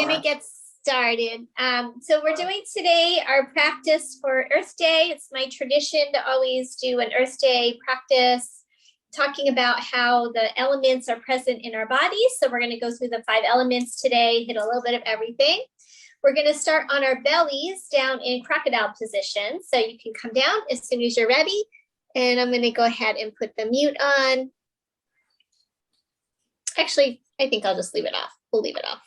gonna get started. So we're doing today our practice for Earth Day. It's my tradition to always do an Earth Day practice, talking about how the elements are present in our bodies. So we're gonna go through the 5 elements today, hit a little bit of everything. We're gonna start on our bellies down in crocodile position. So you can come down as soon as you're ready. And I'm gonna go ahead and put the mute on. Actually, I think I'll just leave it off. We'll leave it off.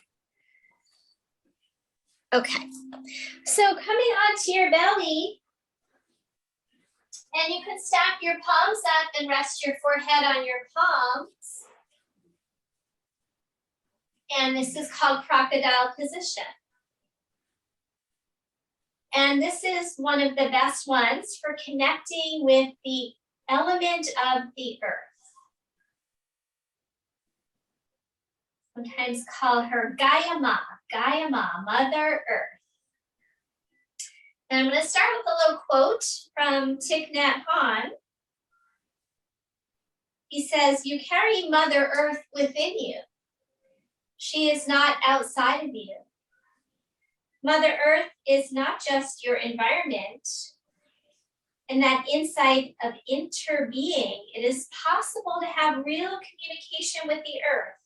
Okay, so coming onto your belly, and you can stack your palms up and rest your forehead on your palms. And this is called crocodile position. And this is one of the best ones for connecting with the element of the earth. Sometimes call her Gaia Ma, Mother Earth. And I'm going to start with a little quote from Thich Nhat Hanh. He says, "You carry Mother Earth within you. She is not outside of you. Mother Earth is not just your environment. In that insight of interbeing, it is possible to have real communication with the earth,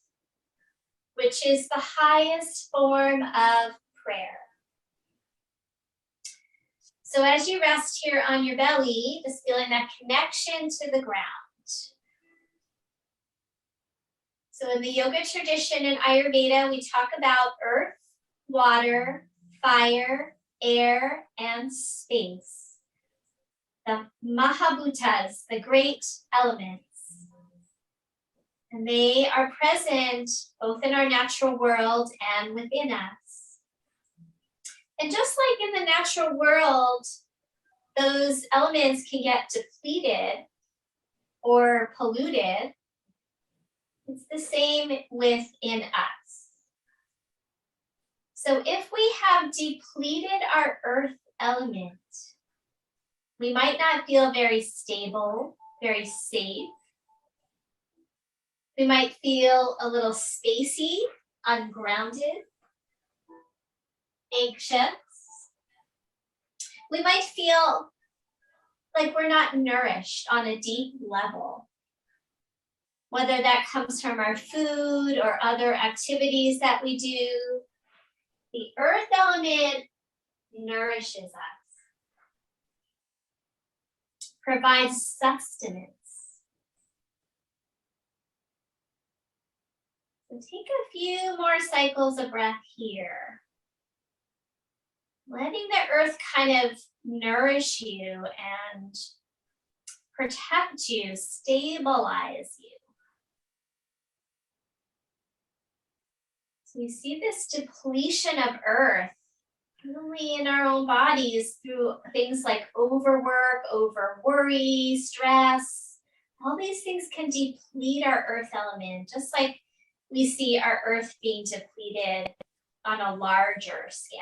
which is the highest form of prayer." So as you rest here on your belly, just feeling that connection to the ground. So in the yoga tradition in Ayurveda, we talk about earth, water, fire, air, and space. The Mahabhutas, the great elements. And they are present both in our natural world and within us. And just like in the natural world, those elements can get depleted or polluted. It's the same within us. So if we have depleted our earth element, we might not feel very stable, very safe. We might feel a little spacey, ungrounded, anxious. We might feel like we're not nourished on a deep level, whether that comes from our food or other activities that we do. The earth element nourishes us, provides sustenance. So take a few more cycles of breath here. Letting the earth kind of nourish you and protect you, stabilize you. So we see this depletion of earth, not only in our own bodies through things like overwork, over worry, stress. All these things can deplete our earth element, just like we see our earth being depleted on a larger scale.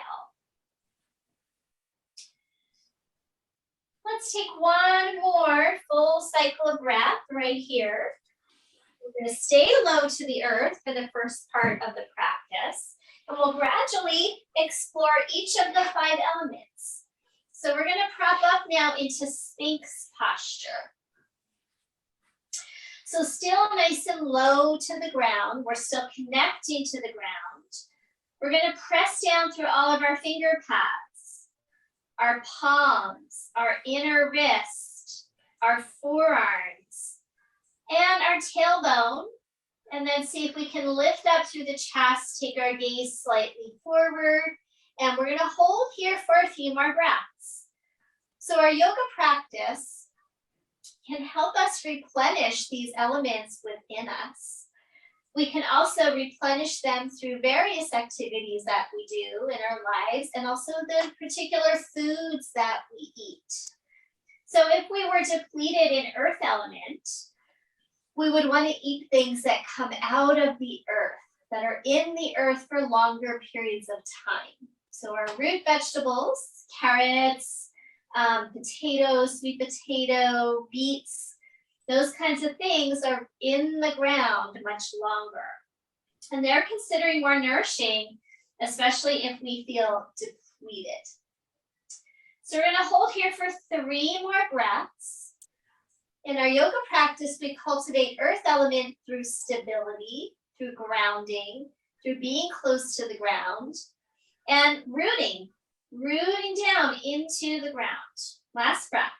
Let's take one more full cycle of breath right here. We're going to stay low to the earth for the first part of the practice, and we'll gradually explore each of the 5 elements. So we're going to prop up now into Sphinx posture. So still nice and low to the ground. We're still connecting to the ground. We're going to press down through all of our finger pads, our palms, our inner wrist, our forearms, and our tailbone. And then see if we can lift up through the chest, take our gaze slightly forward. And we're going to hold here for a few more breaths. So our yoga practice can help us replenish these elements within us. We can also replenish them through various activities that we do in our lives, and also the particular foods that we eat. So if we were depleted in earth element, we would want to eat things that come out of the earth, that are in the earth for longer periods of time. So our root vegetables, carrots, potatoes, sweet potato, beets, those kinds of things are in the ground much longer. And they're considering more nourishing especially if we feel depleted. So we're gonna hold here for 3 more breaths. In our yoga practice, we cultivate earth element through stability, through grounding, through being close to the ground, and rooting down into the ground. Last breath.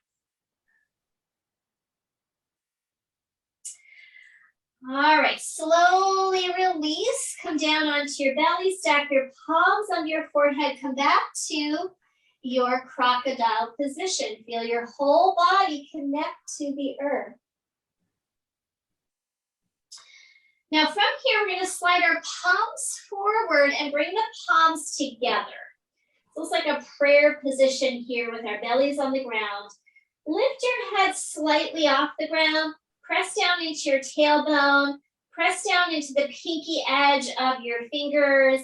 All right, slowly release, come down onto your belly, stack your palms under your forehead, come back to your crocodile position. Feel your whole body connect to the earth. Now from here, we're gonna slide our palms forward and bring the palms together. So it's like a prayer position here with our bellies on the ground. Lift your head slightly off the ground, press down into your tailbone, press down into the pinky edge of your fingers,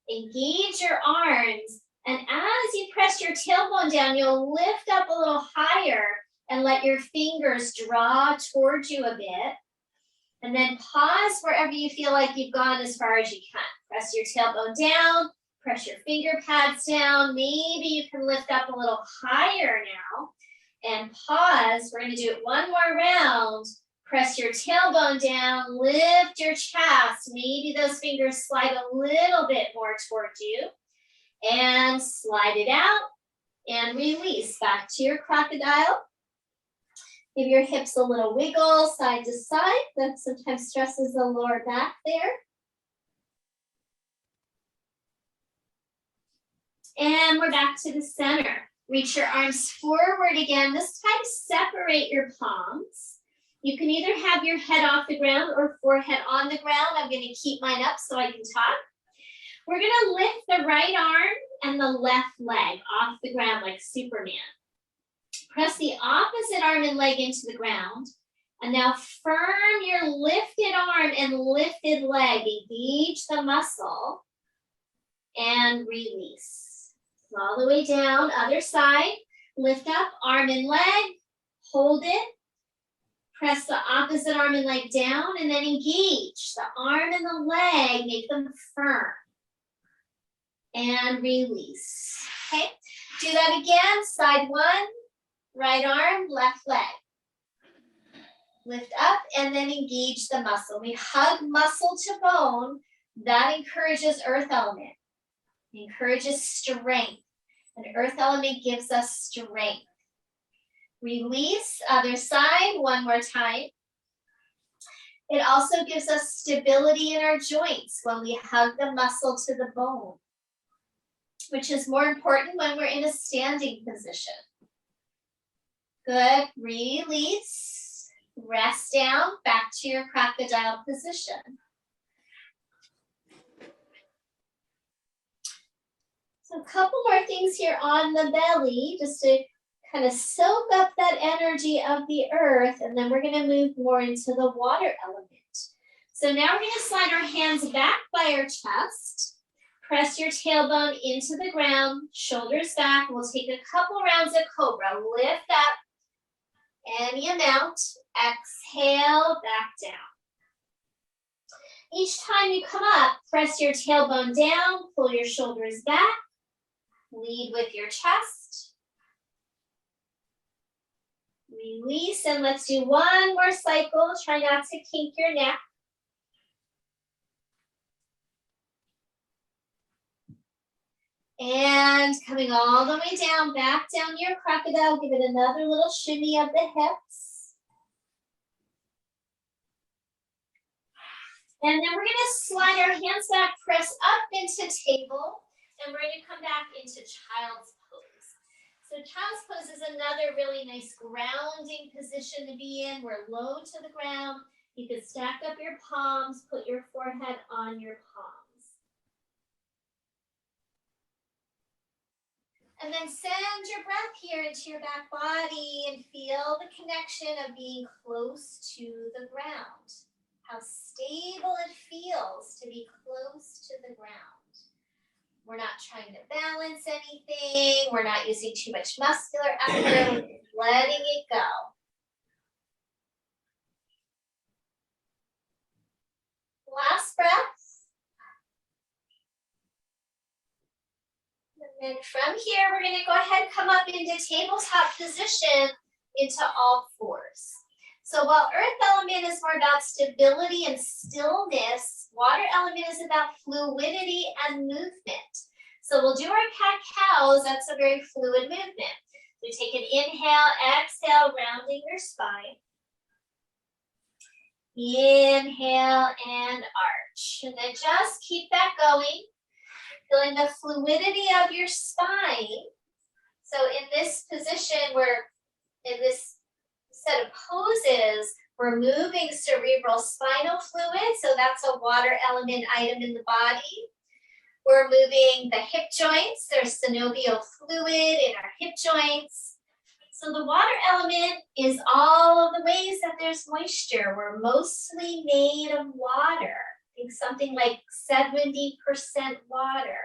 engage your arms, and as you press your tailbone down, you'll lift up a little higher and let your fingers draw towards you a bit. And then pause wherever you feel like you've gone as far as you can. Press your tailbone down, press your finger pads down. Maybe you can lift up a little higher now and pause. We're gonna do it one more round. Press your tailbone down, lift your chest. Maybe those fingers slide a little bit more towards you. And slide it out and release back to your crocodile. Give your hips a little wiggle side to side. That sometimes stresses the lower back there. And we're back to the center. Reach your arms forward again. This time separate your palms. You can either have your head off the ground or forehead on the ground. I'm going to keep mine up so I can talk. We're gonna lift the right arm and the left leg off the ground like Superman. Press the opposite arm and leg into the ground. And now firm your lifted arm and lifted leg. Engage the muscle and release. All the way down, other side. Lift up, arm and leg, hold it. Press the opposite arm and leg down and then engage the arm and the leg, make them firm. And release, okay? Do that again, side one, right arm, left leg. Lift up and then engage the muscle. We hug muscle to bone. That encourages earth element. It encourages strength. And earth element gives us strength. Release, other side, one more time. It also gives us stability in our joints when we hug the muscle to the bone, which is more important when we're in a standing position. Good, release, rest down, back to your crocodile position. So a couple more things here on the belly, just to kind of soak up that energy of the earth, and then we're gonna move more into the water element. So now we're gonna slide our hands back by our chest. Press your tailbone into the ground, shoulders back. We'll take a couple rounds of cobra. Lift up any amount. Exhale, back down. Each time you come up, press your tailbone down, pull your shoulders back. Lead with your chest. Release, and let's do one more cycle. Try not to kink your neck. And coming all the way down, back down your crocodile. Give it another little shimmy of the hips. And then we're gonna slide our hands back, press up into table, and we're gonna come back into child's pose. So child's pose is another really nice grounding position to be in. We're low to the ground. You can stack up your palms, put your forehead on your palms. And then send your breath here into your back body and feel the connection of being close to the ground. How stable it feels to be close to the ground. We're not trying to balance anything. We're not using too much muscular effort. We're just letting it go. Last breath. And then from here, we're going to go ahead and come up into tabletop position into all fours. So while earth element is more about stability and stillness, water element is about fluidity and movement. So we'll do our cat-cows. That's a very fluid movement. We take an inhale, exhale, rounding your spine. Inhale and arch. And then just keep that going. Feeling the fluidity of your spine. So in this position, in this set of poses, we're moving cerebral spinal fluid. So that's a water element item in the body. We're moving the hip joints. There's synovial fluid in our hip joints. So the water element is all of the ways that there's moisture. We're mostly made of water. I think something like 70% water.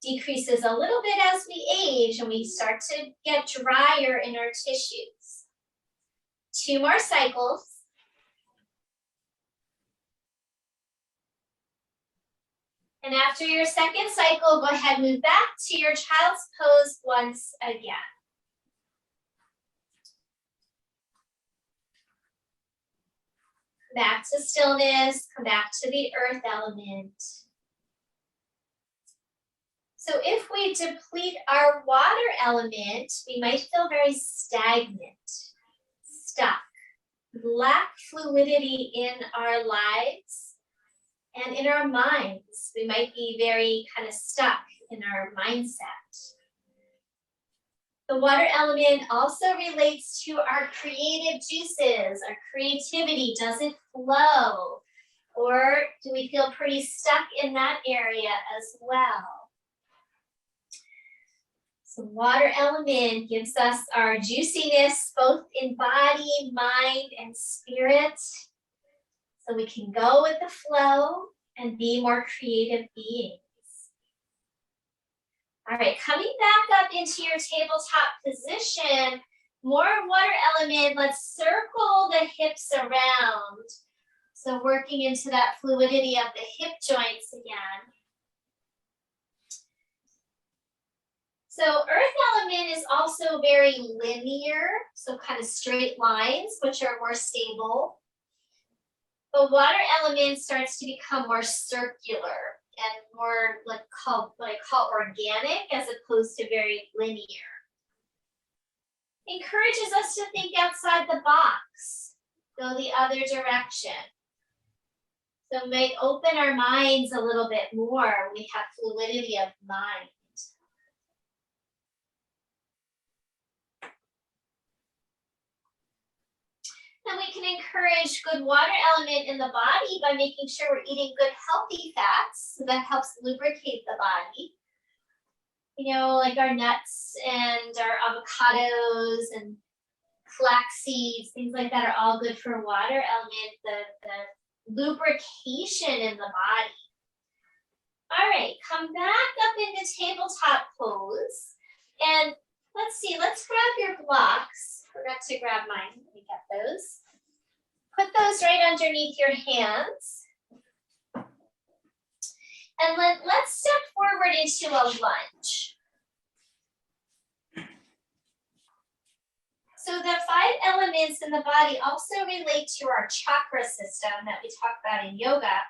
Decreases a little bit as we age and we start to get drier in our tissues. 2 more cycles. And after your second cycle, go ahead and move back to your child's pose once again. Back to stillness, come back to the earth element. So if we deplete our water element, we might feel very stagnant, stuck, lack fluidity in our lives and in our minds. We might be very kind of stuck in our mindset. The water element also relates to our creative juices. Our creativity doesn't flow, or do we feel pretty stuck in that area as well? So water element gives us our juiciness, both in body, mind, and spirit. So we can go with the flow and be more creative beings. All right, coming back up into your tabletop position, more water element. Let's circle the hips around. So working into that fluidity of the hip joints again. So earth element is also very linear, so kind of straight lines, which are more stable. But water element starts to become more circular and more what I call organic as opposed to very linear. Encourages us to think outside the box, go the other direction. So it might open our minds a little bit more when we have fluidity of mind. And we can encourage good water element in the body by making sure we're eating good healthy fats. So that helps lubricate the body. You know, like our nuts and our avocados and flax seeds, things like that are all good for water element, the lubrication in the body. All right, come back up into tabletop pose. And let's see, let's grab your blocks. Forgot to grab mine. Let me get those. Put those right underneath your hands. And let's step forward into a lunge. So the 5 elements in the body also relate to our chakra system that we talk about in yoga.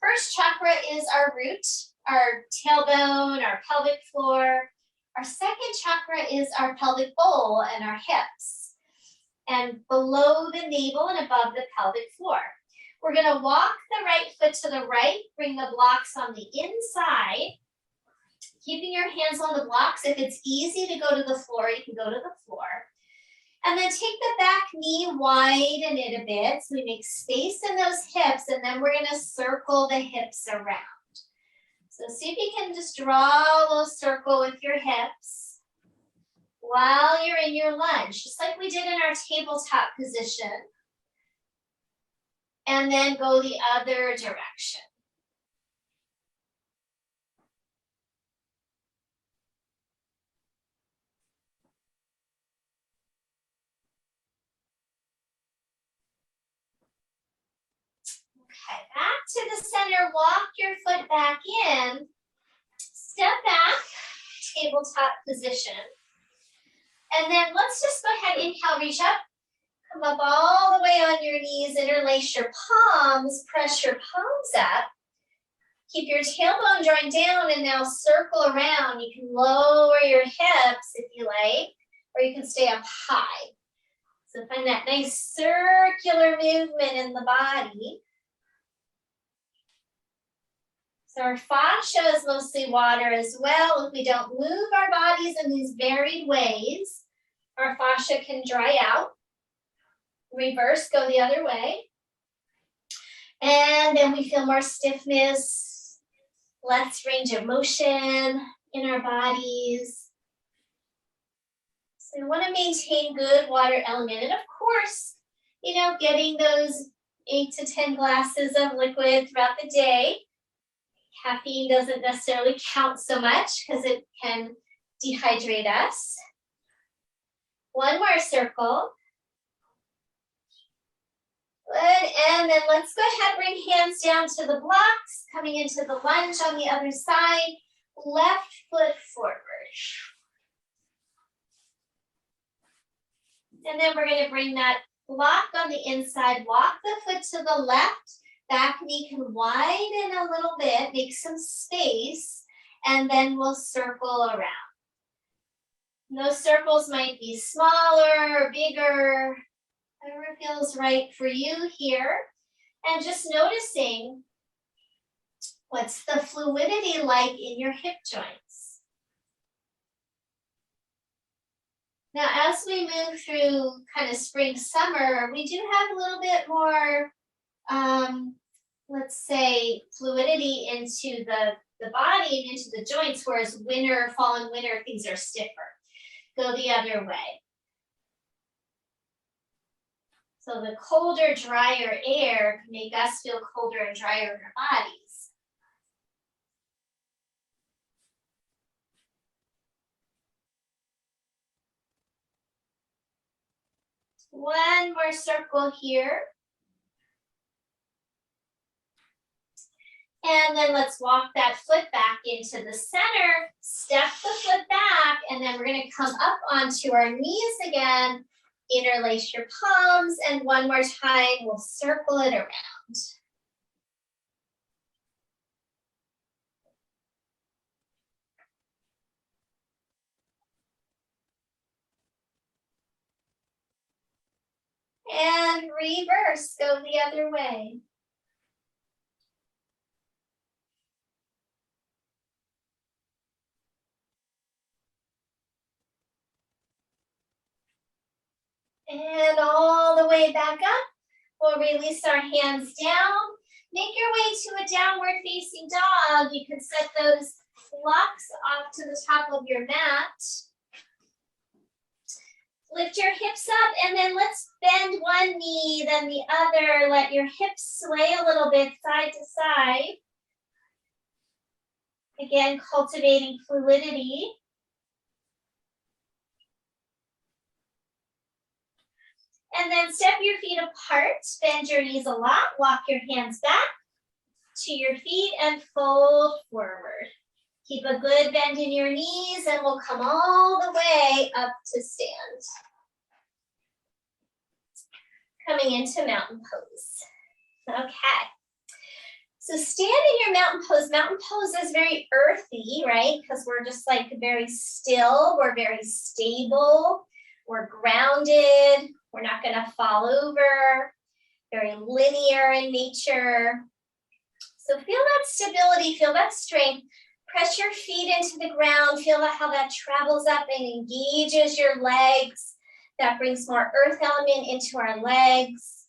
First chakra is our root, our tailbone, our pelvic floor. Our second chakra is our pelvic bowl and our hips. And below the navel and above the pelvic floor. We're going to walk the right foot to the right, bring the blocks on the inside, keeping your hands on the blocks. If it's easy to go to the floor, you can go to the floor. And then take the back knee, widen it a bit so we make space in those hips, and then we're going to circle the hips around. So see if you can just draw a little circle with your hips while you're in your lunge, just like we did in our tabletop position. And then go the other direction. Okay, back to the center, walk your foot back in, step back, tabletop position. And then let's just go ahead, inhale, reach up. Come up all the way on your knees, interlace your palms, press your palms up. Keep your tailbone joined down and now circle around. You can lower your hips if you like, or you can stay up high. So find that nice circular movement in the body. So our fascia is mostly water as well. If we don't move our bodies in these varied ways, our fascia can dry out. Reverse, go the other way. And then we feel more stiffness, less range of motion in our bodies. So we want to maintain good water element. And of course, you know, getting those 8 to 10 glasses of liquid throughout the day. Caffeine doesn't necessarily count so much because it can dehydrate us. One more circle. Good, and then let's go ahead, bring hands down to the blocks, coming into the lunge on the other side, left foot forward. And then we're going to bring that block on the inside, walk the foot to the left, back knee can widen a little bit, make some space, and then we'll circle around. And those circles might be smaller or bigger, whatever feels right for you here. And just noticing what's the fluidity like in your hip joints. Now, as we move through kind of spring, summer, we do have a little bit more, let's say, fluidity into the body and into the joints, whereas winter, fall and winter, things are stiffer. Go the other way. So the colder, drier air can make us feel colder and drier in our bodies. One more circle here. And then let's walk that foot back into the center, step the foot back, and then we're going to come up onto our knees again, interlace your palms, and one more time, we'll circle it around. And reverse, go the other way. And all the way back up. We'll release our hands down. Make your way to a downward facing dog. You can set those blocks off to the top of your mat. Lift your hips up and then let's bend one knee, then the other. Let your hips sway a little bit side to side. Again, cultivating fluidity. And then step your feet apart, bend your knees a lot, walk your hands back to your feet and fold forward. Keep a good bend in your knees and we'll come all the way up to stand. Coming into mountain pose. Okay. So stand in your mountain pose. Mountain pose is very earthy, right? Because we're just like very still, we're very stable, we're grounded. We're not going to fall over, very linear in nature. So feel that stability, feel that strength. Press your feet into the ground, feel how that travels up and engages your legs. That brings more earth element into our legs.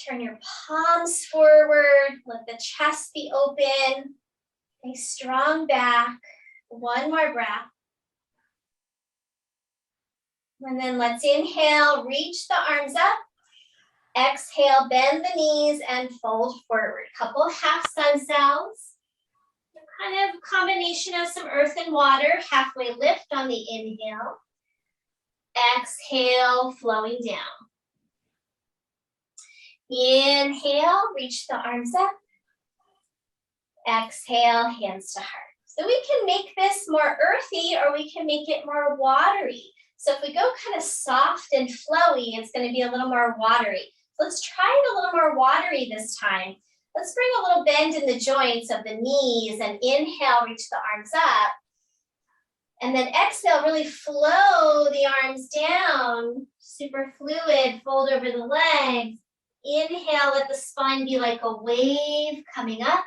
Turn your palms forward, let the chest be open. A strong back, one more breath. And then let's inhale, reach the arms up. Exhale, bend the knees and fold forward. Couple half sun cells. Kind of combination of some earth and water. Halfway lift on the inhale. Exhale, flowing down. Inhale, reach the arms up. Exhale, hands to heart. So we can make this more earthy or we can make it more watery. So if we go kind of soft and flowy, it's going to be a little more watery. So let's try it a little more watery this time. Let's bring a little bend in the joints of the knees and inhale, reach the arms up. And then exhale, really flow the arms down, super fluid, fold over the legs. Inhale, let the spine be like a wave coming up,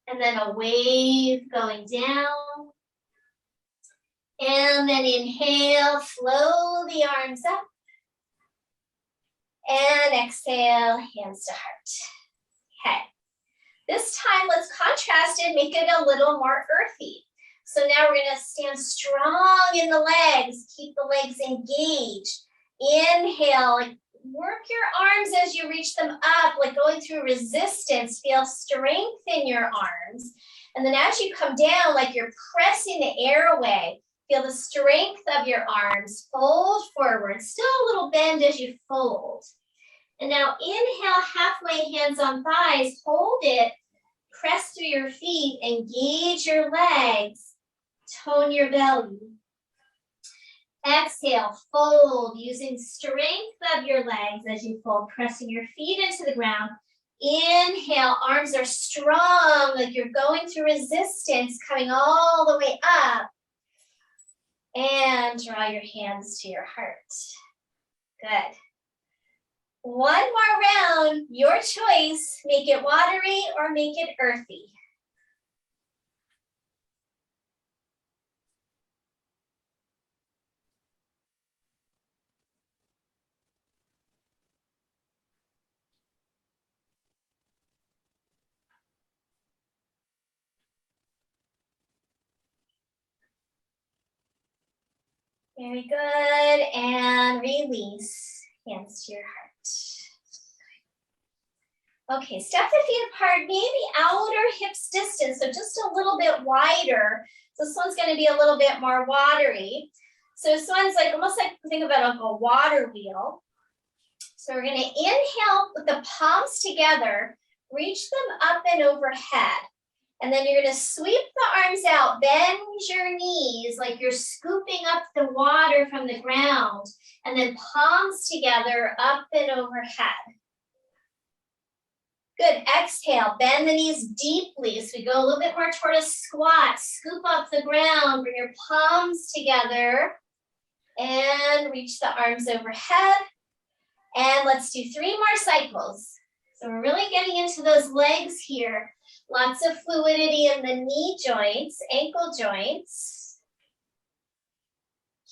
and then a wave going down. And then inhale, flow the arms up. And exhale, hands to heart. Okay. This time, let's contrast it, make it a little more earthy. So now we're going to stand strong in the legs, keep the legs engaged. Inhale, like work your arms as you reach them up, like going through resistance, feel strength in your arms. And then as you come down, like you're pressing the air away, feel the strength of your arms, fold forward, still a little bend as you fold. And now inhale, halfway hands on thighs, hold it, press through your feet, engage your legs, tone your belly. Exhale, fold, using strength of your legs as you fold, pressing your feet into the ground. Inhale, arms are strong, like you're going through resistance, coming all the way up. And draw your hands to your heart. Good. One more round, your choice. Make it watery or make it earthy. Very good, and release, hands to your heart. Okay, step the feet apart, maybe outer hips distance, so just a little bit wider. So this one's gonna be a little bit more watery. So this one's like, almost like, think about like a water wheel. So we're gonna inhale with the palms together, reach them up and overhead. And then you're gonna sweep the arms out, bend your knees like you're scooping up the water from the ground, and then palms together, up and overhead. Good, exhale, bend the knees deeply. So we go a little bit more toward a squat, scoop up the ground, bring your palms together, and reach the arms overhead. And let's do 3 more cycles. So we're really getting into those legs here. Lots of fluidity in the knee joints, ankle joints.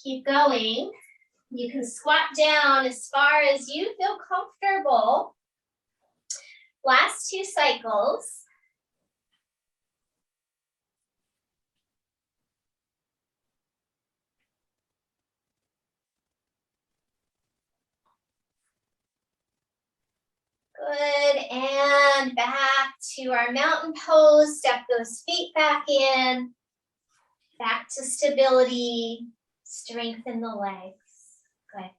Keep going. You can squat down as far as you feel comfortable. Last 2 cycles. Good, and back to our mountain pose. Step those feet back in. Back to stability. Strengthen the legs. Good.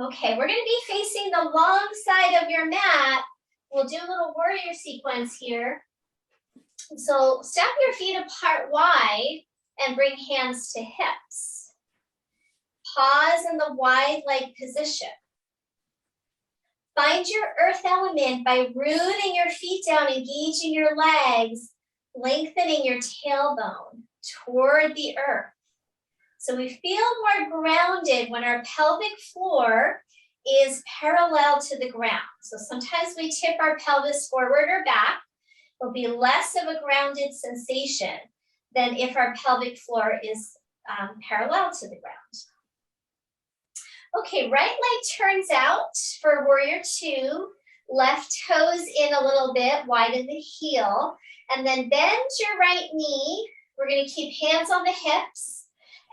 Okay, we're going to be facing the long side of your mat. We'll do a little warrior sequence here. So step your feet apart wide and bring hands to hips. Pause in the wide leg position. Find your earth element by rooting your feet down, engaging your legs, lengthening your tailbone toward the earth. So we feel more grounded when our pelvic floor is parallel to the ground. So sometimes we tip our pelvis forward or back. There'll be less of a grounded sensation than if our pelvic floor is parallel to the ground. Okay, right leg turns out for warrior 2. Left toes in a little bit, widen the heel, and then bend your right knee. We're going to keep hands on the hips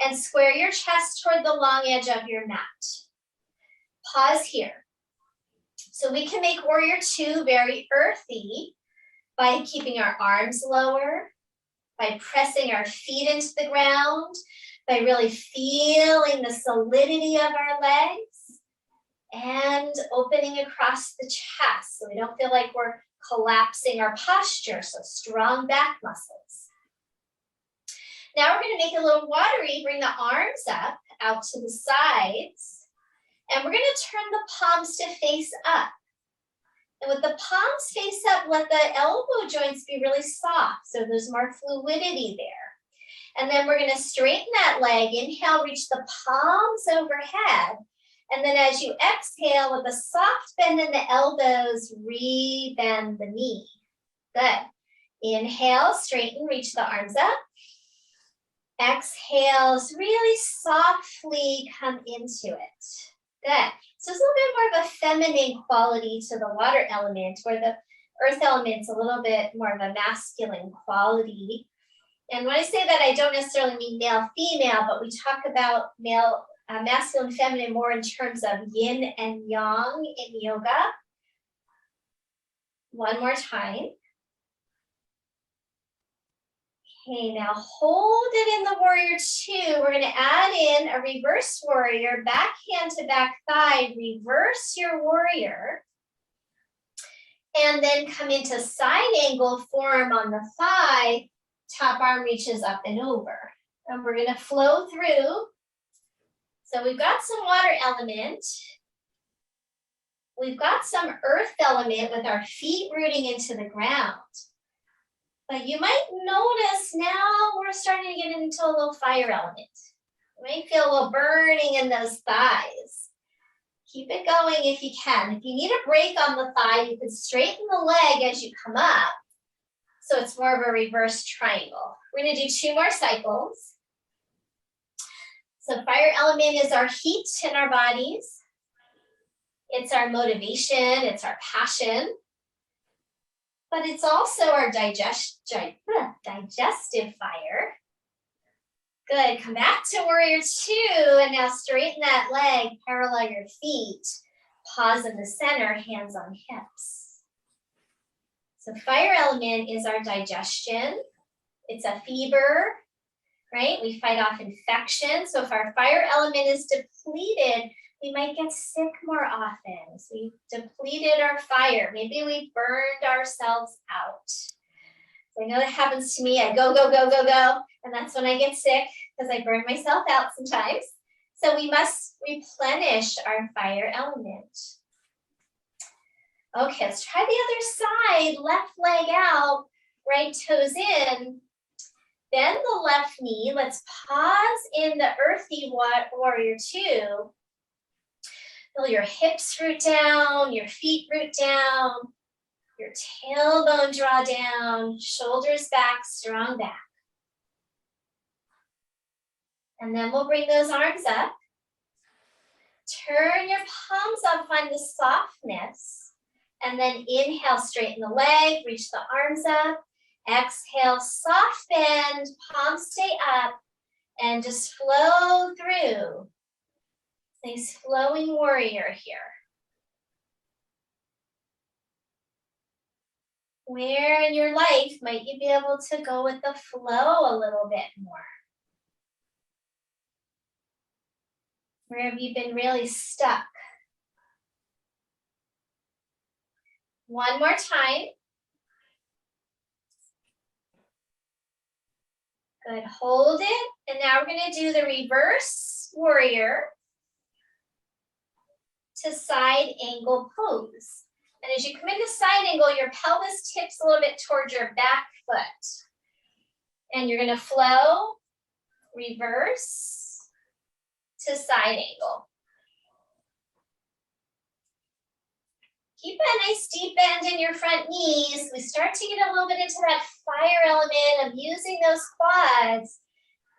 and square your chest toward the long edge of your mat. Pause here. So we can make warrior 2 very earthy by keeping our arms lower, by pressing our feet into the ground, by really feeling the solidity of our legs, and opening across the chest so we don't feel like we're collapsing our posture, so strong back muscles. Now we're going to make it a little watery. Bring the arms up, out to the sides. And we're going to turn the palms to face up. And with the palms face up, let the elbow joints be really soft, so there's more fluidity there. And then we're going to straighten that leg. Inhale, reach the palms overhead. And then as you exhale, with a soft bend in the elbows, re-bend the knee. Good. Inhale, straighten, reach the arms up. Exhale, really softly come into it. Good. So it's a little bit more of a feminine quality to the water element, where the earth element's a little bit more of a masculine quality. And when I say that, I don't necessarily mean male, female, but we talk about male, masculine, feminine more in terms of yin and yang in yoga. One more time. Okay, now hold it in the warrior two. We're going to add in a reverse warrior, back hand to back thigh, reverse your warrior. And then come into side angle form on the thigh, top arm reaches up and over. And we're going to flow through. So we've got some water element. We've got some earth element with our feet rooting into the ground. But you might notice now we're starting to get into a little fire element. You might feel a little burning in those thighs. Keep it going if you can. If you need a break on the thigh, you can straighten the leg as you come up. So it's more of a reverse triangle. We're going to do 2 more cycles. So fire element is our heat in our bodies. It's our motivation, it's our passion. But it's also our digestive fire. Good, come back to warrior 2, and now straighten that leg, parallel your feet. Pause in the center, hands on hips. So fire element is our digestion. It's a fever, right? We fight off infection. So if our fire element is depleted, we might get sick more often. So we depleted our fire. Maybe we burned ourselves out. So I know that happens to me. I go, go, go, go, go. And that's when I get sick, because I burn myself out sometimes. So we must replenish our fire element. Okay, let's try the other side. Left leg out, right toes in. Bend the left knee. Let's pause in the earthy warrior 2. Feel your hips root down, your feet root down, your tailbone draw down, shoulders back, strong back. And then we'll bring those arms up. Turn your palms up, find the softness. And then inhale, straighten the leg, reach the arms up. Exhale, soft bend, palms stay up, and just flow through. Nice flowing warrior here. Where in your life might you be able to go with the flow a little bit more? Where have you been really stuck? One more time. Good, hold it. And now we're gonna do the reverse warrior to side angle pose. And as you come into side angle, your pelvis tips a little bit towards your back foot. And you're gonna flow, reverse to side angle. Keep a nice deep bend in your front knees. We start to get a little bit into that fire element of using those quads,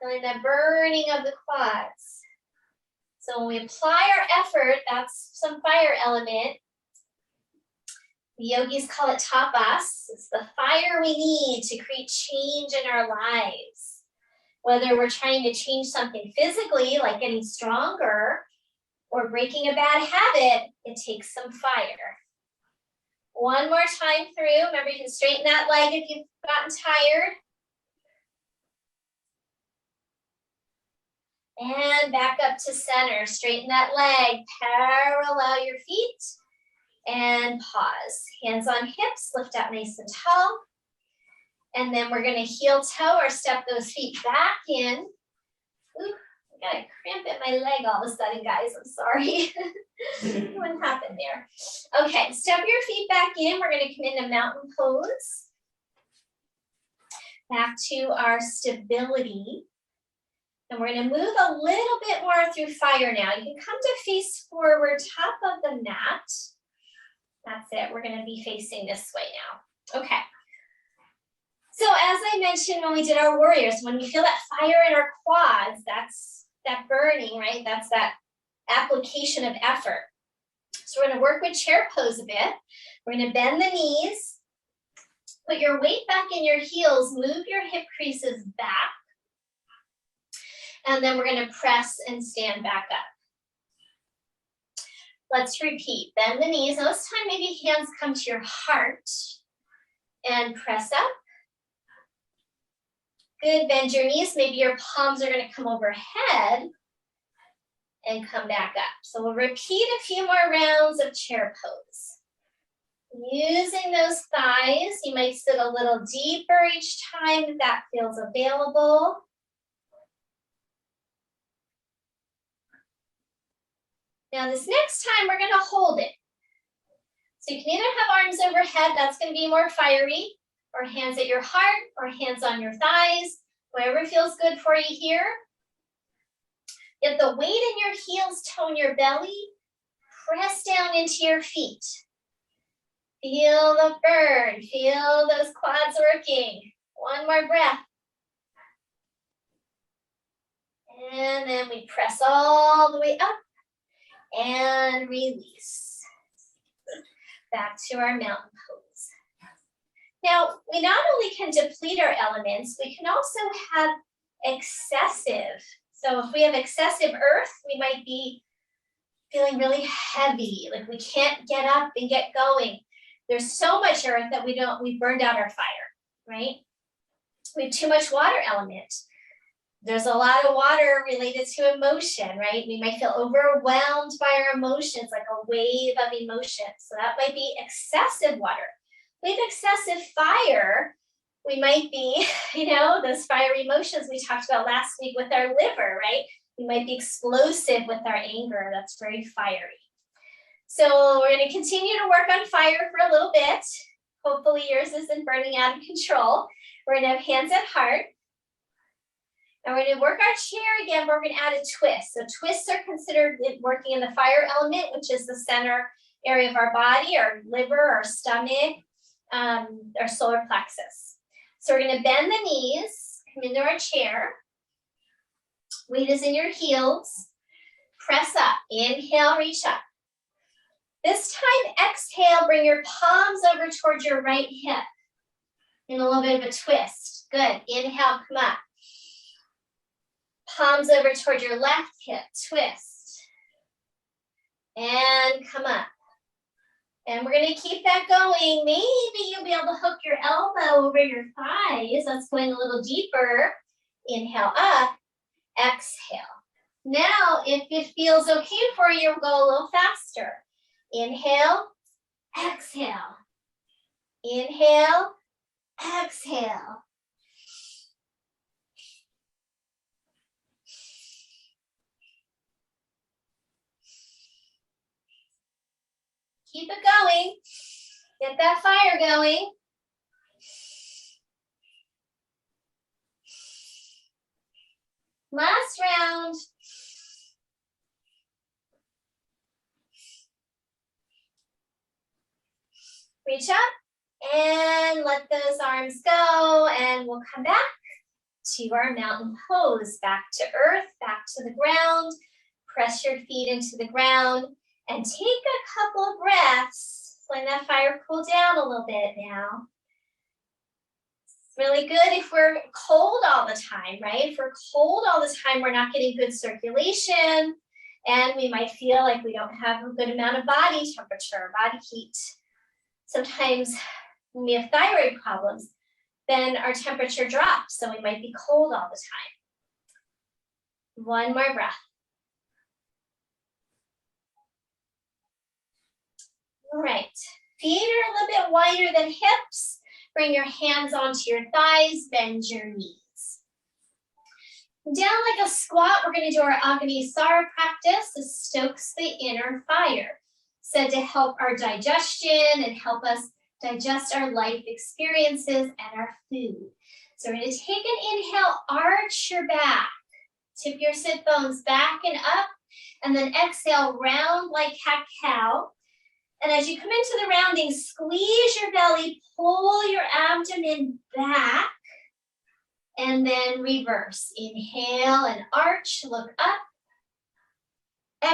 feeling that burning of the quads. So when we apply our effort, that's some fire element. The yogis call it tapas. It's the fire we need to create change in our lives. Whether we're trying to change something physically, like getting stronger, or breaking a bad habit, it takes some fire. One more time through. Remember, you can straighten that leg if you've gotten tired. And back up to center. Straighten that leg, parallel your feet, and pause. Hands on hips, lift up nice and tall. And then we're going to heel toe or step those feet back in. Ooh, I got a cramp in my leg all of a sudden, guys. I'm sorry. What happened there? Okay, step your feet back in. We're going to come into mountain pose. Back to our stability. And we're going to move a little bit more through fire now. You can come to face forward, top of the mat. That's it. We're going to be facing this way now. Okay. So as I mentioned when we did our warriors, when we feel that fire in our quads, that's that burning, right? That's that application of effort. So we're going to work with chair pose a bit. We're going to bend the knees, put your weight back in your heels, move your hip creases back, and then we're going to press and stand back up. Let's repeat. Bend the knees. Now this time maybe hands come to your heart and press up. Good, bend your knees. Maybe your palms are going to come overhead and come back up. So we'll repeat a few more rounds of chair pose. Using those thighs, you might sit a little deeper each time if that feels available. Now this next time we're going to hold it. So you can either have arms overhead, that's going to be more fiery, or hands at your heart, or hands on your thighs, whatever feels good for you here. Get the weight in your heels, tone your belly, press down into your feet. Feel the burn, feel those quads working. One more breath. And then we press all the way up and release. Back to our mountain pose. Now, we not only can deplete our elements, we can also have excessive. So if we have excessive earth, we might be feeling really heavy, like we can't get up and get going. There's so much earth that we've burned out our fire, right? We have too much water element. There's a lot of water related to emotion, right? We might feel overwhelmed by our emotions, like a wave of emotion. So that might be excessive water. We have excessive fire. We might be, those fiery emotions we talked about last week with our liver, right? We might be explosive with our anger. That's very fiery. So we're going to continue to work on fire for a little bit. Hopefully yours isn't burning out of control. We're going to have hands at heart. And we're going to work our chair again, but we're going to add a twist. So twists are considered working in the fire element, which is the center area of our body, our liver, our stomach, our solar plexus. So we're going to bend the knees, come into our chair. Weight is in your heels. Press up. Inhale, reach up. This time, exhale, bring your palms over towards your right hip. In a little bit of a twist. Good. Inhale, come up. Palms over toward your left hip, twist. And come up. And we're going to keep that going. Maybe you'll be able to hook your elbow over your thighs. That's going a little deeper. Inhale up, exhale. Now, if it feels okay for you, we'll go a little faster. Inhale, exhale. Inhale, exhale. Keep it going. Get that fire going. Last round. Reach up and let those arms go, and we'll come back to our mountain pose. Back to earth, back to the ground. Press your feet into the ground. And take a couple of breaths. Letting that fire cool down a little bit now. It's really good if we're cold all the time, right? If we're cold all the time, we're not getting good circulation. And we might feel like we don't have a good amount of body temperature, body heat. Sometimes when we have thyroid problems, then our temperature drops. So we might be cold all the time. One more breath. All right, feet are a little bit wider than hips. Bring your hands onto your thighs, bend your knees. Down like a squat, we're going to do our Agnisara practice. This stokes the inner fire, said to help our digestion and help us digest our life experiences and our food. So we're going to take an inhale, arch your back, tip your sit bones back and up, and then exhale, round like cat-cow. And as you come into the rounding, squeeze your belly, pull your abdomen back, and then reverse. Inhale and arch, look up.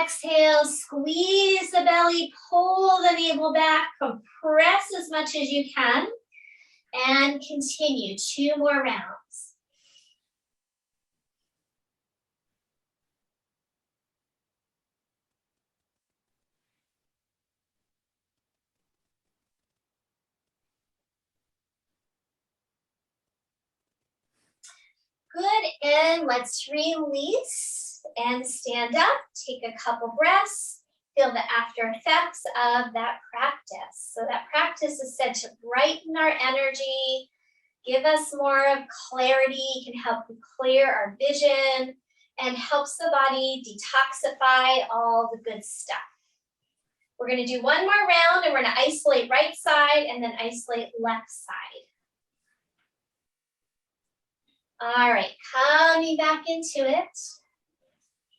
Exhale, squeeze the belly, pull the navel back, compress as much as you can, and continue 2 more rounds. Good, and let's release and stand up. Take a couple breaths. Feel the after effects of that practice. So that practice is said to brighten our energy, give us more of clarity, can help clear our vision, and helps the body detoxify all the good stuff. We're going to do 1 more round, and we're going to isolate right side and then isolate left side. All right, coming back into it.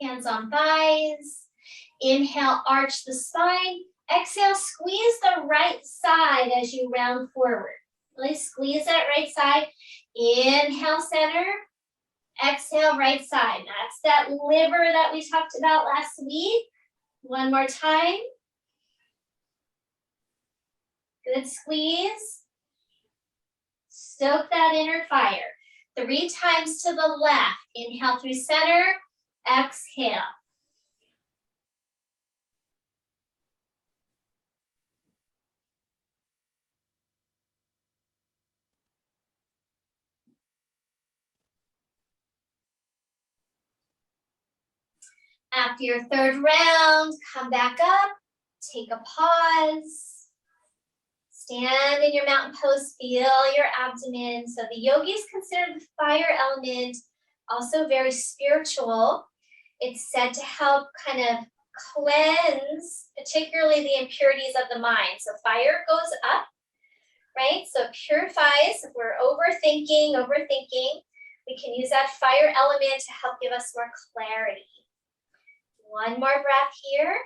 Hands on thighs. Inhale, arch the spine. Exhale, squeeze the right side as you round forward. Really squeeze that right side. Inhale, center. Exhale, right side. That's that liver that we talked about last week. 1 more time. Good squeeze. Stoke that inner fire. 3 times to the left. Inhale through center. Exhale. After your 3rd round, come back up, take a pause. Stand in your mountain pose, feel your abdomen. So the yogis consider the fire element also very spiritual. It's said to help kind of cleanse, particularly the impurities of the mind. So fire goes up, right? So it purifies. If we're overthinking, we can use that fire element to help give us more clarity. 1 more breath here.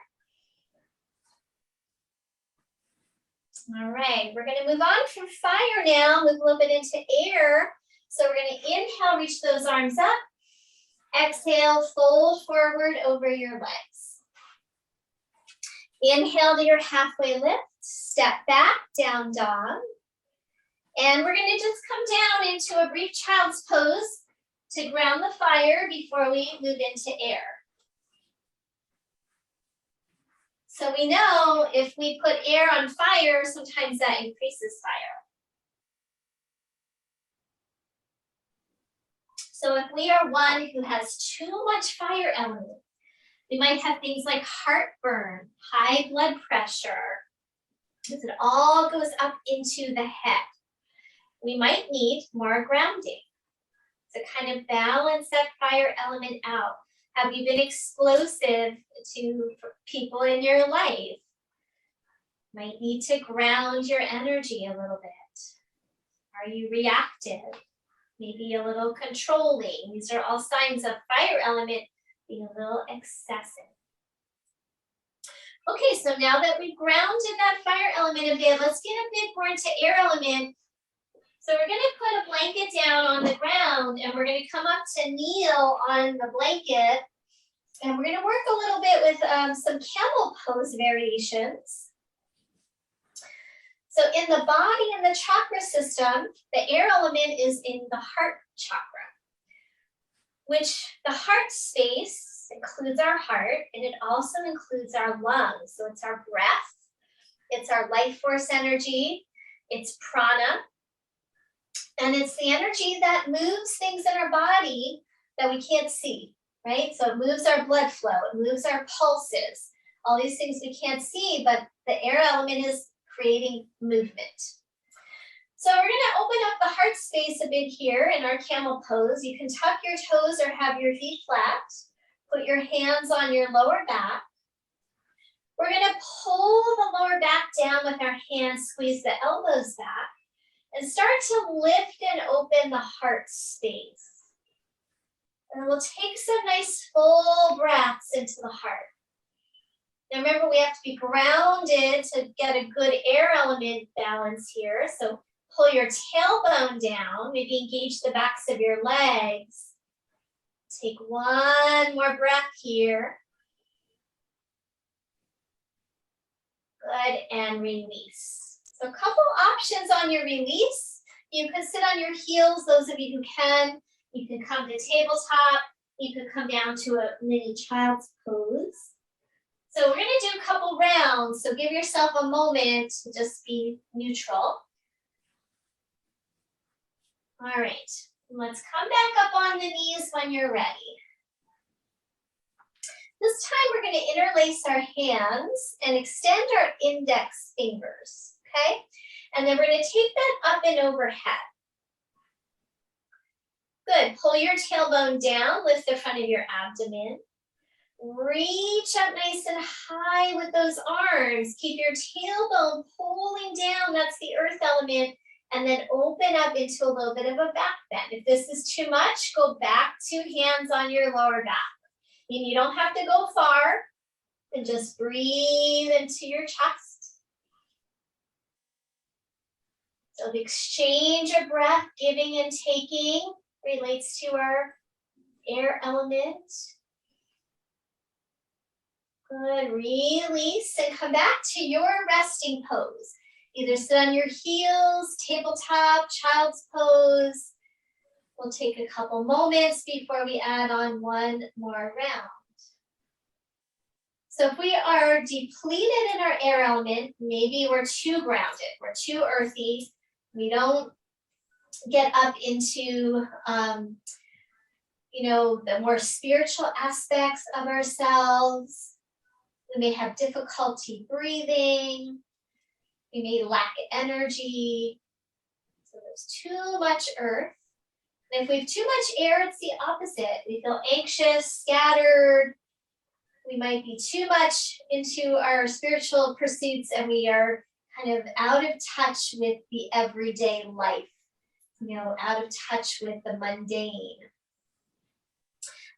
All right, we're going to move on from fire now, move a little bit into air. So we're going to inhale, reach those arms up. Exhale, fold forward over your legs. Inhale to your halfway lift, step back, down dog. And we're going to just come down into a brief child's pose to ground the fire before we move into air. So we know if we put air on fire, sometimes that increases fire. So if we are one who has too much fire element, we might have things like heartburn, high blood pressure, because it all goes up into the head. We might need more grounding to kind of balance that fire element out. Have you been explosive to people in your life? Might need to ground your energy a little bit. Are you reactive? Maybe a little controlling. These are all signs of fire element being a little excessive. Okay, so now that we've grounded that fire element a bit, let's get a bit more into air element. So we're going to put a blanket down on the ground, and we're going to come up to kneel on the blanket. And we're going to work a little bit with some camel pose variations. So in the body and the chakra system, the air element is in the heart chakra, which the heart space includes our heart, and it also includes our lungs. So it's our breath, it's our life force energy, it's prana, and it's the energy that moves things in our body that we can't see, right? So it moves our blood flow, it moves our pulses, all these things we can't see, but the air element is creating movement. So we're gonna open up the heart space a bit here in our camel pose. You can tuck your toes or have your feet flat. Put your hands on your lower back. We're gonna pull the lower back down with our hands, squeeze the elbows back, and start to lift and open the heart space. And we'll take some nice full breaths into the heart. Now remember, we have to be grounded to get a good air element balance here. So pull your tailbone down, maybe engage the backs of your legs. Take one more breath here. Good, and release. So a couple options on your release. You can sit on your heels, those of you who can. You can come to tabletop. You can come down to a mini child's pose. So we're gonna do a couple rounds. So give yourself a moment to just be neutral. All right, let's come back up on the knees when you're ready. This time we're going to interlace our hands and extend our index fingers, okay? And then we're going to take that up and overhead. Good, pull your tailbone down, lift the front of your abdomen. Reach up nice and high with those arms. Keep your tailbone pulling down, that's the earth element. And then open up into a little bit of a back bend. If this is too much, go back to hands on your lower back. And you don't have to go far, and just breathe into your chest. So the exchange of breath, giving and taking, relates to our air element. Good, release and come back to your resting pose. Either sit on your heels, tabletop, child's pose. We'll take a couple moments before we add on one more round. So if we are depleted in our air element, maybe we're too grounded, we're too earthy, we don't get up into the more spiritual aspects of ourselves. We may have difficulty breathing. We may lack energy. So there's too much earth. And if we have too much air, it's the opposite. We feel anxious, scattered. We might be too much into our spiritual pursuits and we are kind of out of touch with the everyday life, out of touch with the mundane.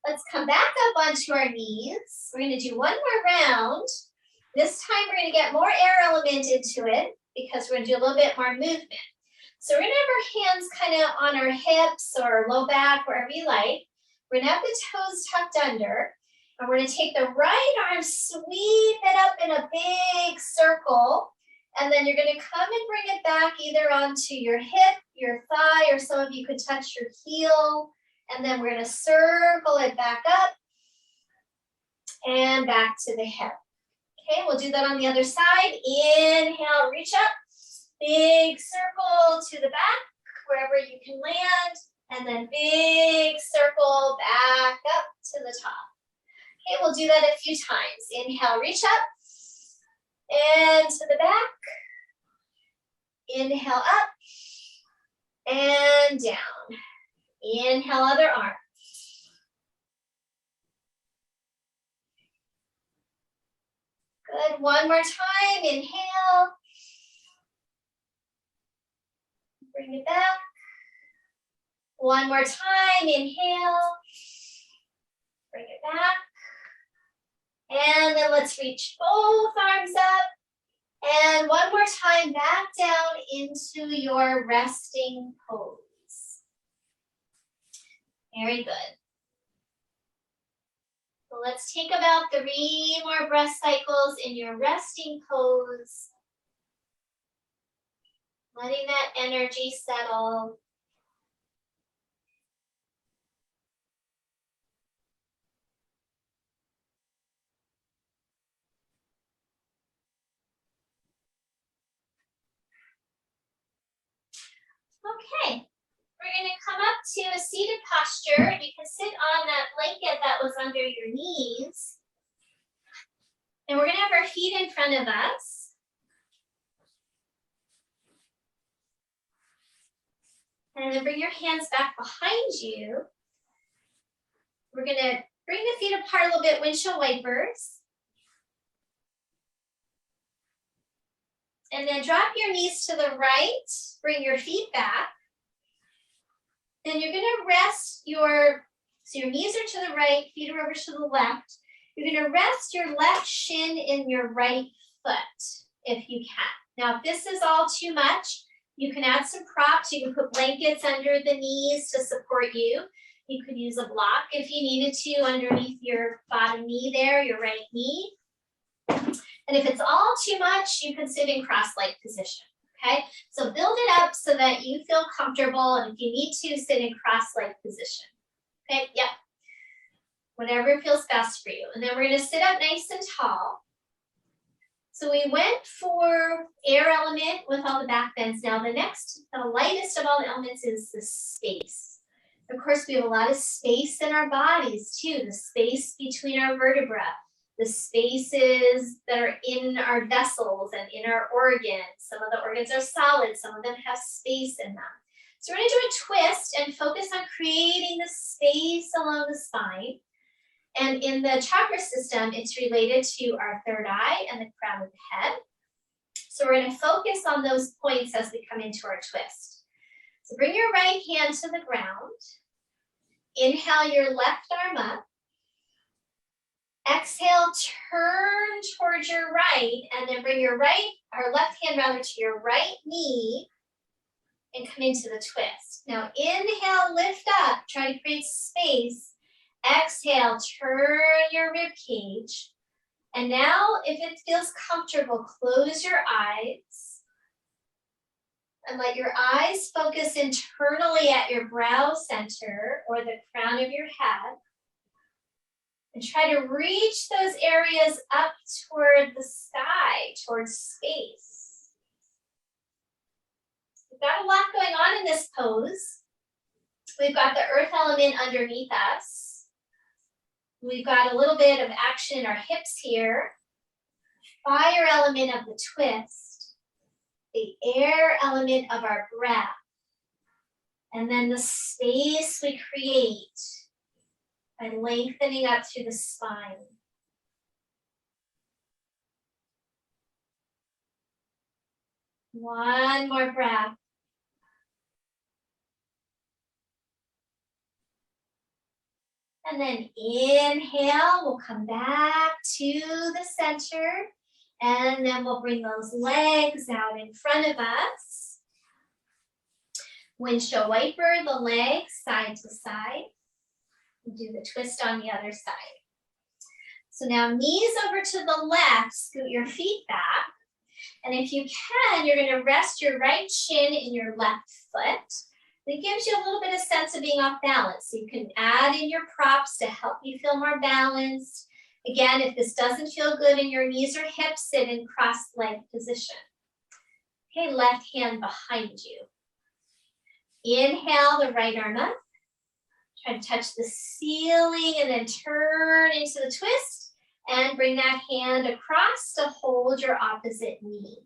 Let's come back up onto our knees. We're going to do one more round. This time we're going to get more air element into it because we're going to do a little bit more movement. So we're going to have our hands kind of on our hips or low back, wherever you like. We're going to have the toes tucked under. And we're going to take the right arm, sweep it up in a big circle. And then you're going to come and bring it back either onto your hip, your thigh, or some of you could touch your heel. And then we're going to circle it back up and back to the hip. Okay, we'll do that on the other side. Inhale, reach up. Big circle to the back, wherever you can land. And then big circle back up to the top. Okay, we'll do that a few times. Inhale, reach up. And to the back. Inhale, up. And down. Inhale, other arm. Good, one more time. Inhale. Bring it back. One more time. Inhale. Bring it back. And then let's reach both arms up. And one more time, back down into your resting pose. Very good. So let's take about 3 more breath cycles in your resting pose. Letting that energy settle. Okay, we're going to come up to a seated posture. You can sit on that blanket that was under your knees. And we're going to have our feet in front of us. And then bring your hands back behind you. We're gonna bring the feet apart a little bit, windshield wipers. And then drop your knees to the right, bring your feet back. Then you're gonna rest so your knees are to the right, feet are over to the left. You're gonna rest your left shin in your right foot, if you can. Now, if this is all too much, you can add some props. You can put blankets under the knees to support you. You could use a block if you needed to underneath your bottom knee there, your right knee. And if it's all too much, you can sit in cross-leg position, okay? So build it up so that you feel comfortable, and if you need to, sit in cross-leg position, okay? Yep. Whatever feels best for you. And then we're gonna sit up nice and tall. So we went for air element with all the back bends. Now the lightest of all the elements is the space. Of course, we have a lot of space in our bodies too, the space between our vertebrae, the spaces that are in our vessels and in our organs. Some of the organs are solid, some of them have space in them. So we're gonna do a twist and focus on creating the space along the spine. And in the chakra system, it's related to our third eye and the crown of the head. So we're gonna focus on those points as we come into our twist. So bring your right hand to the ground. Inhale your left arm up. Exhale, turn towards your right, and then bring your left hand to your right knee and come into the twist. Now inhale, lift up, try to create space. Exhale, turn your rib cage. And now, if it feels comfortable, close your eyes and let your eyes focus internally at your brow center or the crown of your head. And try to reach those areas up toward the sky, towards space. We've got a lot going on in this pose. We've got the earth element underneath us. We've got a little bit of action in our hips here. Fire element of the twist. The air element of our breath. And then the space we create by lengthening up through the spine. One more breath. And then inhale, we'll come back to the center. And then we'll bring those legs out in front of us. Windshield wiper the legs side to side. Do the twist on the other side. So now knees over to the left, scoot your feet back. And if you can, you're gonna rest your right shin in your left foot. That gives you a little bit of sense of being off balance. So you can add in your props to help you feel more balanced. Again, if this doesn't feel good in your knees or hips, sit in cross-leg position. Okay, left hand behind you. Inhale the right arm up. Try to touch the ceiling and then turn into the twist and bring that hand across to hold your opposite knee.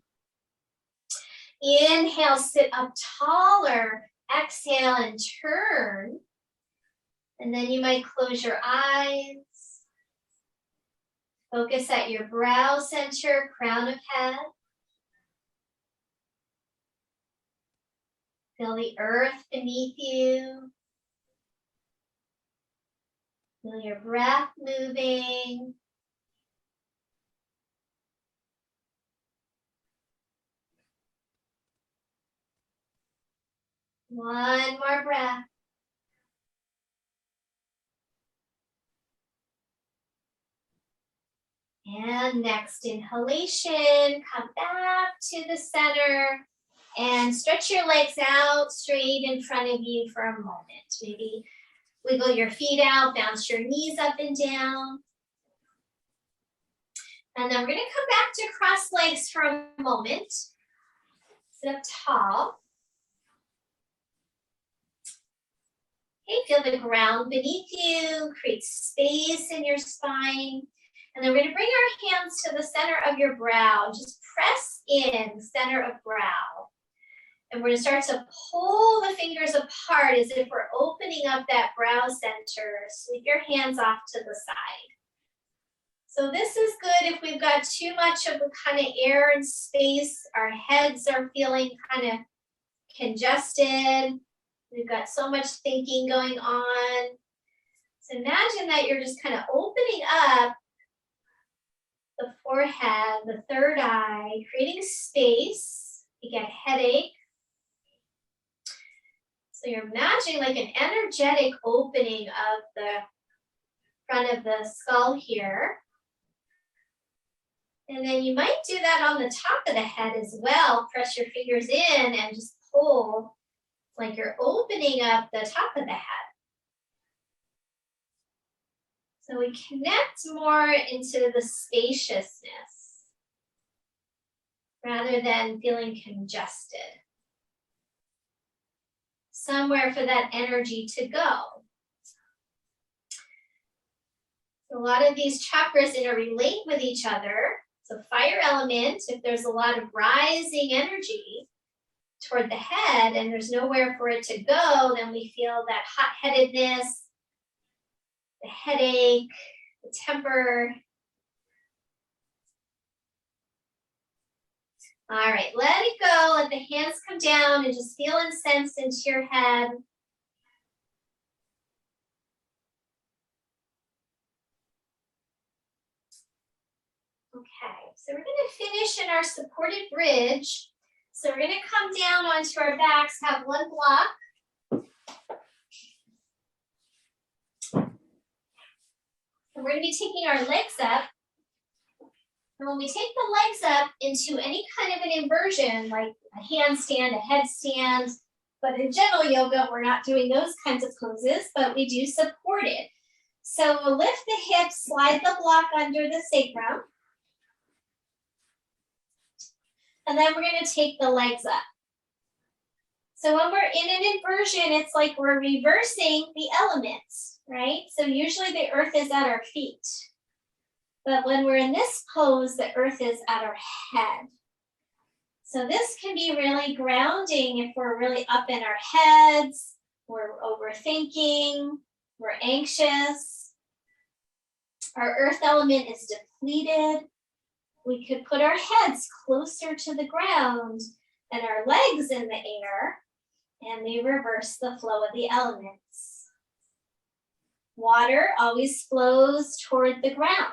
Inhale, sit up taller. Exhale and turn. And then you might close your eyes. Focus at your brow center, crown of head. Feel the earth beneath you. Feel your breath moving. One more breath. And next inhalation, come back to the center and stretch your legs out straight in front of you for a moment. Maybe wiggle your feet out, bounce your knees up and down. And then we're gonna come back to cross legs for a moment. Sit up tall. Okay, feel the ground beneath you, create space in your spine. And then we're gonna bring our hands to the center of your brow. Just press in, center of brow. And we're going to start to pull the fingers apart as if we're opening up that brow center. Sweep your hands off to the side. So this is good if we've got too much of the kind of air and space. Our heads are feeling kind of congested. We've got so much thinking going on. So imagine that you're just kind of opening up the forehead, the third eye, creating space. You get a headache. So you're imagining like an energetic opening of the front of the skull here. And then you might do that on the top of the head as well. Press your fingers in and just pull like you're opening up the top of the head. So we connect more into the spaciousness rather than feeling congested. Somewhere for that energy to go. So a lot of these chakras interrelate with each other. So fire element, if there's a lot of rising energy toward the head and there's nowhere for it to go, then we feel that hot-headedness, the headache, the temper. All right, let it go. Let the hands come down and just feel and sense into your head. Okay, so we're going to finish in our supported bridge. So we're going to come down onto our backs, have one block. And we're going to be taking our legs up. And when we take the legs up into any kind of an inversion, like a handstand, a headstand, but in general yoga, we're not doing those kinds of poses, but we do support it. So we'll lift the hips, slide the block under the sacrum. And then we're going to take the legs up. So when we're in an inversion, it's like we're reversing the elements, right? So usually the earth is at our feet. But when we're in this pose, the earth is at our head. So this can be really grounding if we're really up in our heads, we're overthinking, we're anxious. Our earth element is depleted. We could put our heads closer to the ground and our legs in the air, and they reverse the flow of the elements. Water always flows toward the ground.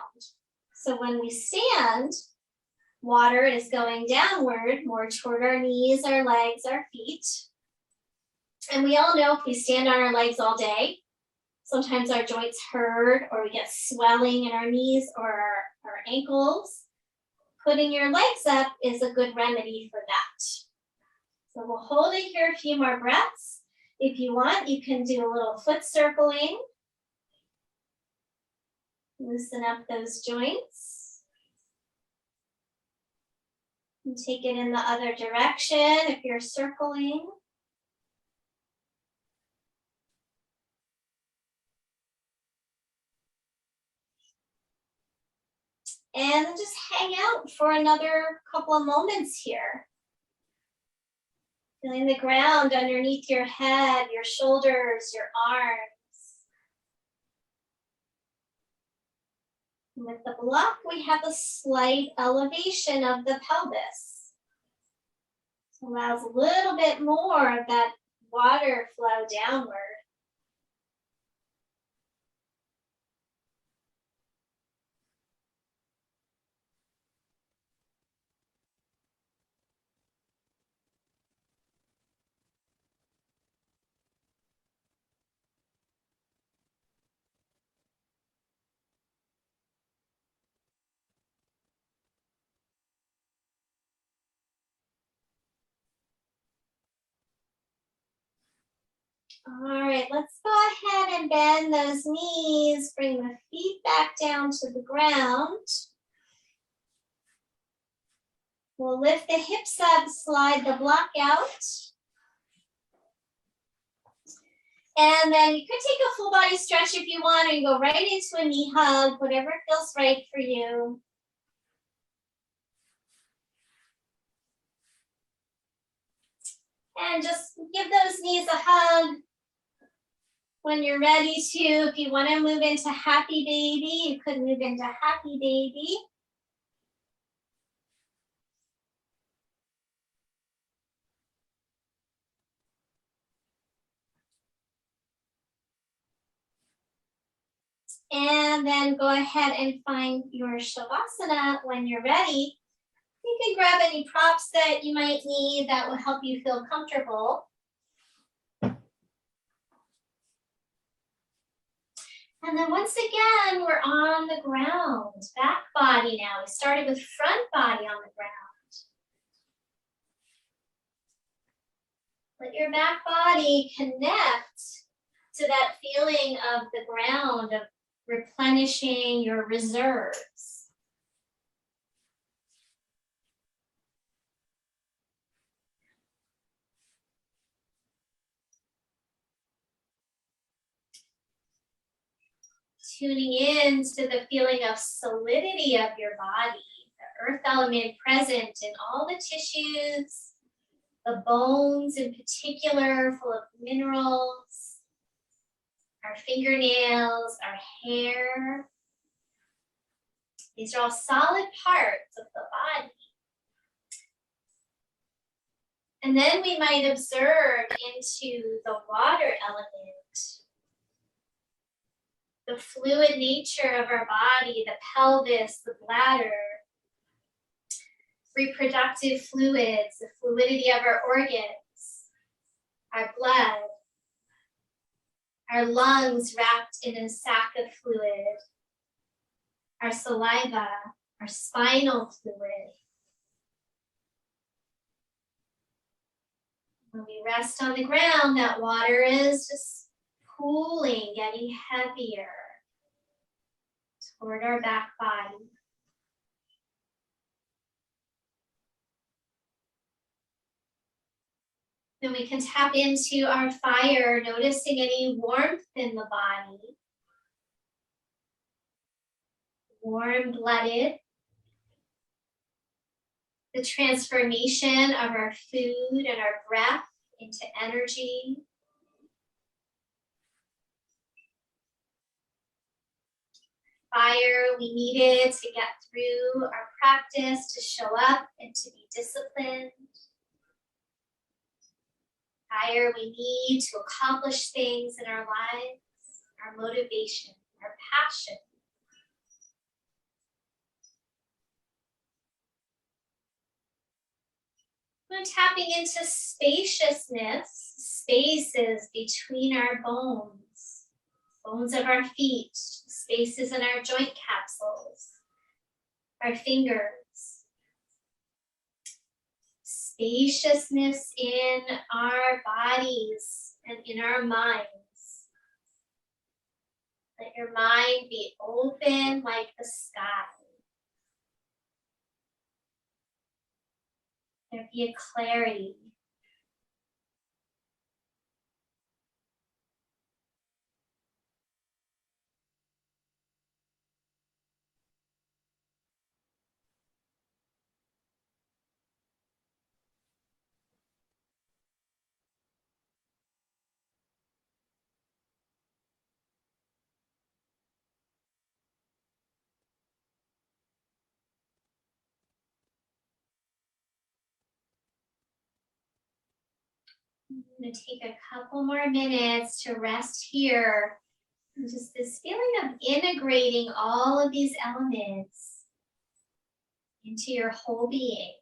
So when we stand, water is going downward, more toward our knees, our legs, our feet. And we all know if we stand on our legs all day, sometimes our joints hurt or we get swelling in our knees or our ankles. Putting your legs up is a good remedy for that. So we'll hold it here a few more breaths. If you want, you can do a little foot circling. Loosen up those joints. And take it in the other direction if you're circling. And then just hang out for another couple of moments here. Feeling the ground underneath your head, your shoulders, your arms. And with the block, we have a slight elevation of the pelvis. This allows a little bit more of that water flow downward. All right, let's go ahead and bend those knees, bring the feet back down to the ground. We'll lift the hips up, slide the block out. And then you could take a full body stretch if you want, or you go right into a knee hug, whatever feels right for you. And just give those knees a hug when you're ready to. If you want to move into happy baby, you could move into happy baby. And then go ahead and find your Shavasana when you're ready. You can grab any props that you might need that will help you feel comfortable. And then once again, we're on the ground, back body now. We started with front body on the ground. Let your back body connect to that feeling of the ground, of replenishing your reserves. Tuning in to the feeling of solidity of your body, the earth element present in all the tissues, the bones in particular, full of minerals, our fingernails, our hair. These are all solid parts of the body. And then we might observe into the water element, the fluid nature of our body, the pelvis, the bladder, reproductive fluids, the fluidity of our organs, our blood, our lungs wrapped in a sac of fluid, our saliva, our spinal fluid. When we rest on the ground, that water is just cooling, getting heavier toward our back body. Then we can tap into our fire, noticing any warmth in the body. Warm-blooded. The transformation of our food and our breath into energy. Fire we needed to get through our practice, to show up and to be disciplined. Fire we need to accomplish things in our lives, our motivation, our passion. We're tapping into spaciousness, spaces between our bones, bones of our feet, spaces in our joint capsules, our fingers. Spaciousness in our bodies and in our minds. Let your mind be open like the sky. There be a clarity. I'm going to take a couple more minutes to rest here. And just this feeling of integrating all of these elements into your whole being.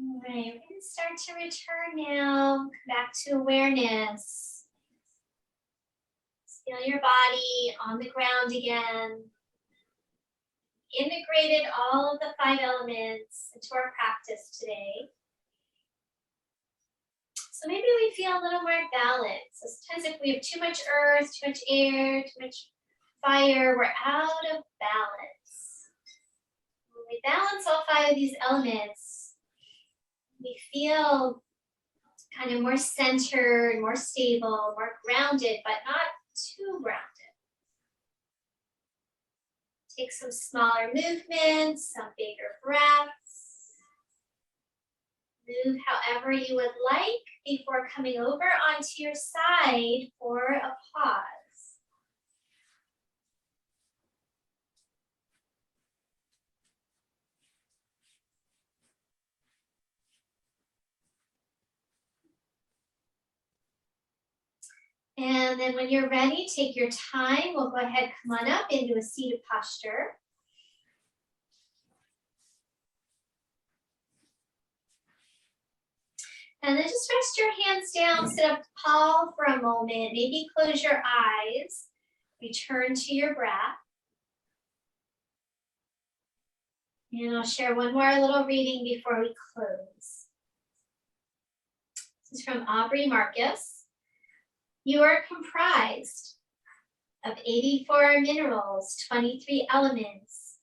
All right, we're going to start to return now. Come back to awareness. Feel your body on the ground again. Integrated all of the 5 elements into our practice today. So maybe we feel a little more balanced. So sometimes if we have too much earth, too much air, too much fire, we're out of balance. When we balance all 5 of these elements, we feel kind of more centered, more stable, more grounded, but not too grounded. Take some smaller movements, some bigger breaths. Move however you would like before coming over onto your side for a pause. And then when you're ready, take your time. We'll go ahead, come on up into a seated posture. And then just rest your hands down, sit up tall for a moment, maybe close your eyes, return to your breath. And I'll share one more little reading before we close. This is from Aubrey Marcus. You are comprised of 84 minerals, 23 elements,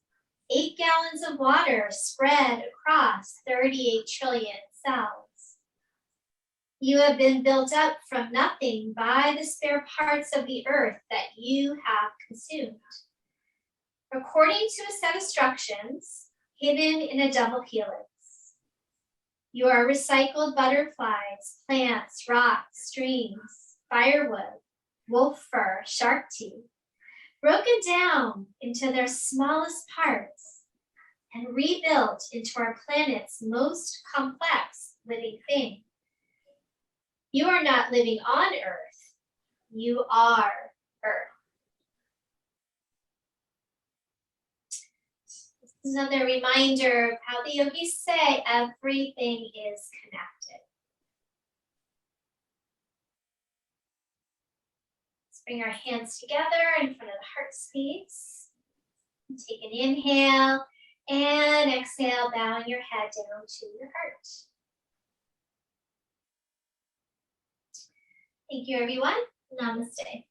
8 gallons of water spread across 38 trillion cells. You have been built up from nothing by the spare parts of the earth that you have consumed. According to a set of instructions, hidden in a double helix. You are recycled butterflies, plants, rocks, streams, firewood, wolf fur, shark teeth, broken down into their smallest parts and rebuilt into our planet's most complex living thing. You are not living on Earth, you are Earth. This is another reminder of how the yogis say everything is connected. Let's bring our hands together in front of the heart space. Take an inhale and exhale, bowing your head down to your heart. Thank you, everyone. Namaste.